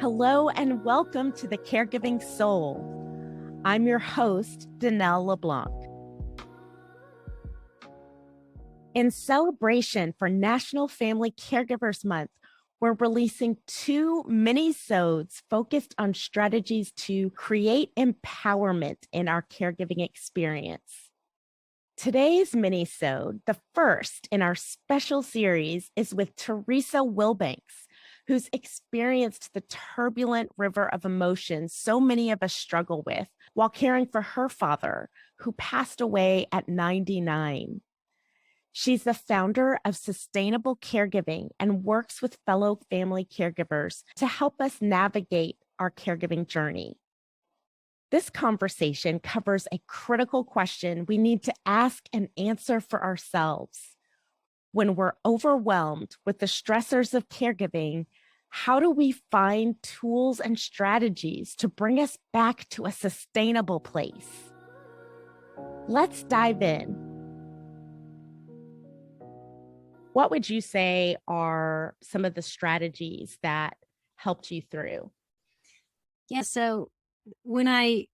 Hello and welcome to the Caregiving Soul. I'm your host, Dannelle LeBlanc. In celebration for National Family Caregivers Month, we're releasing 2 mini-sodes focused on strategies to create empowerment in our caregiving experience. Today's mini-sode, the first in our special series, is with Theresa Wilbanks, who's experienced the turbulent river of emotions so many of us struggle with while caring for her father, who passed away at 99. She's the founder of Sustainable Caregiving and works with fellow family caregivers to help us navigate our caregiving journey. This conversation covers a critical question we need to ask and answer for ourselves. When we're overwhelmed with the stressors of caregiving, how do we find tools and strategies to bring us back to a sustainable place? Let's dive in. What would you say are some of the strategies that helped you through? Yeah, so when I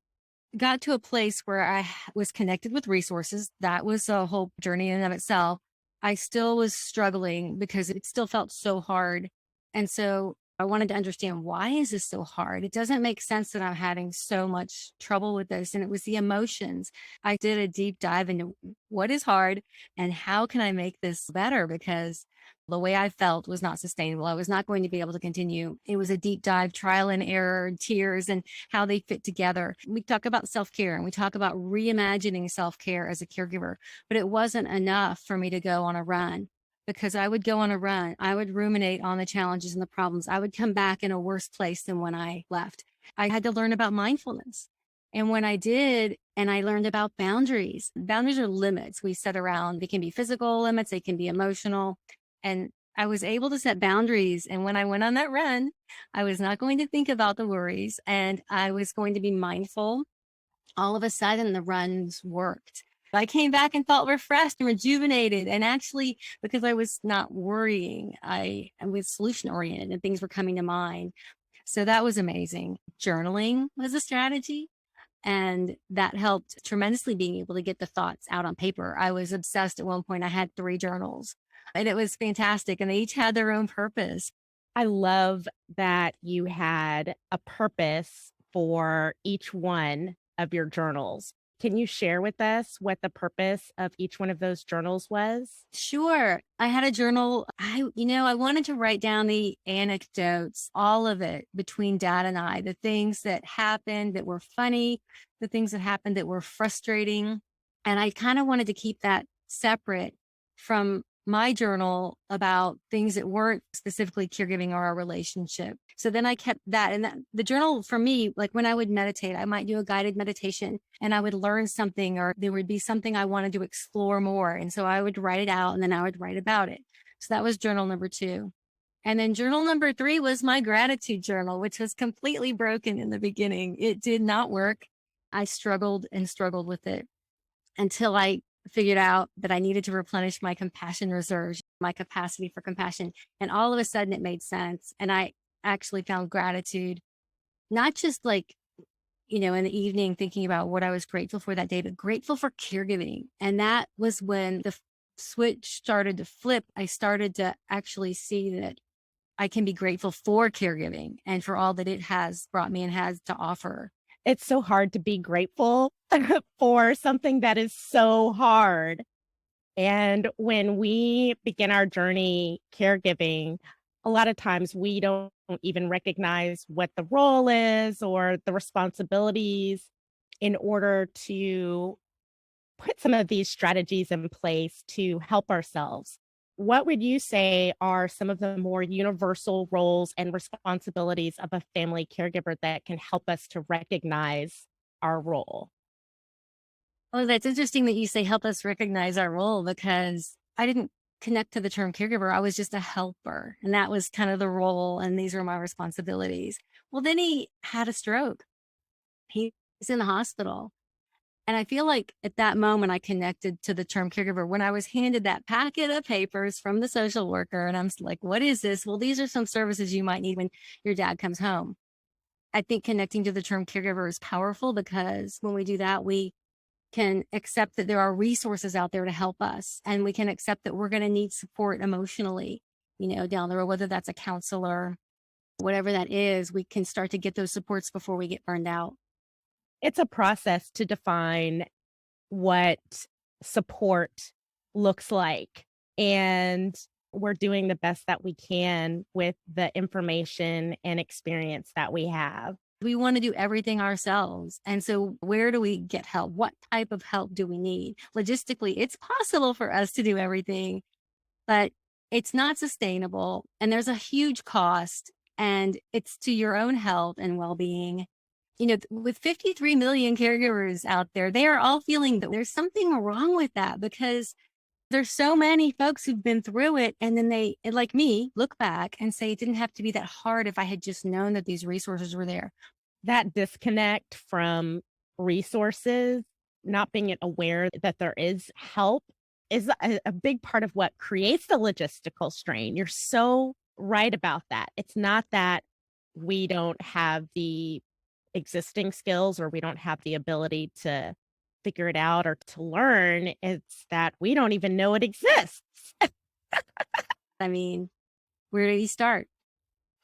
got to a place where I was connected with resources, that was a whole journey in and of itself. I still was struggling because it still felt so hard. And so I wanted to understand, why is this so hard? It doesn't make sense that I'm having so much trouble with this. And it was the emotions. I did a deep dive into what is hard and how can I make this better, because the way I felt was not sustainable. I was not going to be able to continue. It was a deep dive, trial and error, tears, and how they fit together. We talk about self-care and we talk about reimagining self-care as a caregiver, but it wasn't enough for me to go on a run, because I would go on a run. I would ruminate on the challenges and the problems. I would come back in a worse place than when I left. I had to learn about mindfulness. And when I did, and I learned about boundaries are limits we set around. They can be physical limits, they can be emotional. And I was able to set boundaries. And when I went on that run, I was not going to think about the worries and I was going to be mindful. All of a sudden, the runs worked. I came back and felt refreshed and rejuvenated. And actually, because I was not worrying, I was solution oriented and things were coming to mind. So that was amazing. Journaling was a strategy. And that helped tremendously, being able to get the thoughts out on paper. I was obsessed at one point. I had 3 journals and it was fantastic. And they each had their own purpose. I love that you had a purpose for each one of your journals. Can you share with us what the purpose of each one of those journals was? Sure. I had a journal. I wanted to write down the anecdotes, all of it between Dad and I, the things that happened that were funny, the things that happened that were frustrating. And I kind of wanted to keep that separate from my journal about things that weren't specifically caregiving or our relationship. So then I kept that. And the journal for me, like when I would meditate, I might do a guided meditation and I would learn something, or there would be something I wanted to explore more. And so I would write it out and then I would write about it. So that was journal number 2. And then journal number 3 was my gratitude journal, which was completely broken in the beginning. It did not work. I struggled and struggled with it until I figured out that I needed to replenish my compassion reserves, my capacity for compassion. And all of a sudden it made sense. And I actually found gratitude, not just like, in the evening thinking about what I was grateful for that day, but grateful for caregiving. And that was when the switch started to flip. I started to actually see that I can be grateful for caregiving and for all that it has brought me and has to offer. It's so hard to be grateful for something that is so hard. And when we begin our journey caregiving, a lot of times we don't even recognize what the role is or the responsibilities in order to put some of these strategies in place to help ourselves. What would you say are some of the more universal roles and responsibilities of a family caregiver that can help us to recognize our role? Oh, that's interesting that you say help us recognize our role, because I didn't connect to the term caregiver. I was just a helper. And that was kind of the role. And these were my responsibilities. Well, then he had a stroke. He's in the hospital. And I feel like at that moment, I connected to the term caregiver when I was handed that packet of papers from the social worker. And I'm like, what is this? Well, these are some services you might need when your dad comes home. I think connecting to the term caregiver is powerful because when we do that, we can accept that there are resources out there to help us. And we can accept that we're going to need support emotionally, down the road, whether that's a counselor, whatever that is, we can start to get those supports before we get burned out. It's a process to define what support looks like. And we're doing the best that we can with the information and experience that we have. We want to do everything ourselves. And so where do we get help? What type of help do we need? Logistically, it's possible for us to do everything, but it's not sustainable. And there's a huge cost, and it's to your own health and well-being. With 53 million caregivers out there, they are all feeling that there's something wrong with that because there's so many folks who've been through it. And then they, like me, look back and say, it didn't have to be that hard if I had just known that these resources were there. That disconnect from resources, not being aware that there is help, is a big part of what creates the logistical strain. You're so right about that. It's not that we don't have the existing skills or we don't have the ability to figure it out or to learn. It's that we don't even know it exists. I mean, where do you start?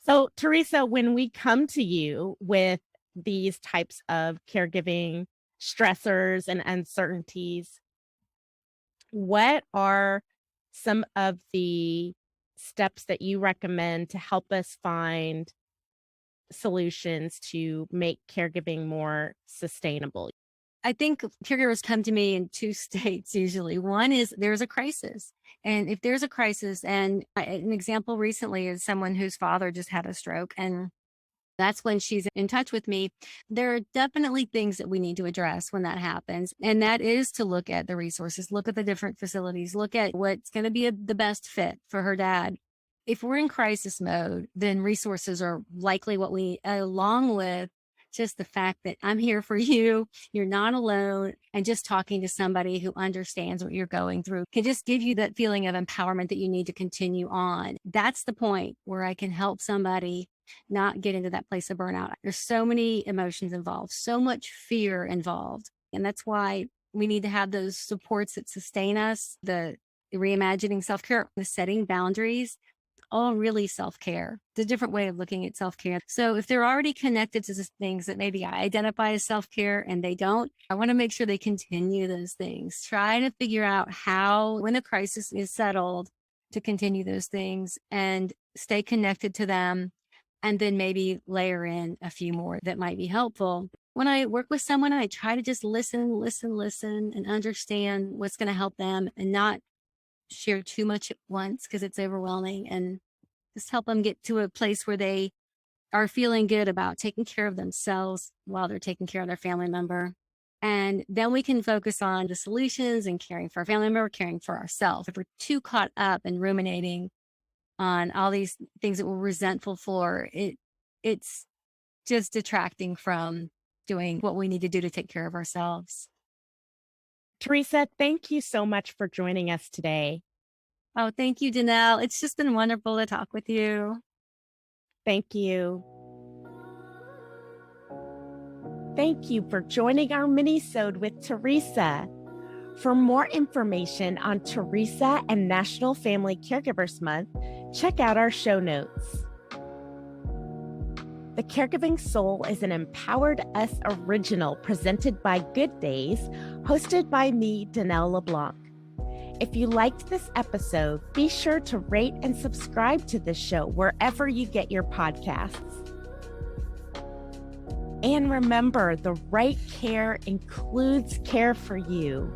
So, Theresa, when we come to you with these types of caregiving stressors and uncertainties, what are some of the steps that you recommend to help us find solutions to make caregiving more sustainable? I think caregivers come to me in two states usually. One is there's a crisis. And if there's a crisis, and an example recently is someone whose father just had a stroke, and that's when she's in touch with me. There are definitely things that we need to address when that happens. And that is to look at the resources, look at the different facilities, look at what's going to be the best fit for her dad. If we're in crisis mode, then resources are likely what we need, along with just the fact that I'm here for you, you're not alone, and just talking to somebody who understands what you're going through can just give you that feeling of empowerment that you need to continue on. That's the point where I can help somebody not get into that place of burnout. There's so many emotions involved, so much fear involved. And that's why we need to have those supports that sustain us, the reimagining self-care, the setting boundaries, all really self-care. It's a different way of looking at self-care. So if they're already connected to the things that maybe I identify as self-care and they don't, I want to make sure they continue those things. Try to figure out how, when the crisis is settled, to continue those things and stay connected to them. And then maybe layer in a few more that might be helpful. When I work with someone, I try to just listen, and understand what's going to help them and not share too much at once because it's overwhelming, and just help them get to a place where they are feeling good about taking care of themselves while they're taking care of their family member. And then we can focus on the solutions and caring for our family member, caring for ourselves. If we're too caught up in ruminating on all these things that we're resentful for, it's just detracting from doing what we need to do to take care of ourselves. Theresa, thank you so much for joining us today. Oh, thank you, Dannelle. It's just been wonderful to talk with you. Thank you. Thank you for joining our mini-sode with Theresa. For more information on Theresa and National Family Caregivers Month, check out our show notes. The Caregiving Soul is an Empowered Us original presented by Good Days, hosted by me, Dannelle LeBlanc. If you liked this episode, be sure to rate and subscribe to this show wherever you get your podcasts. And remember, the right care includes care for you.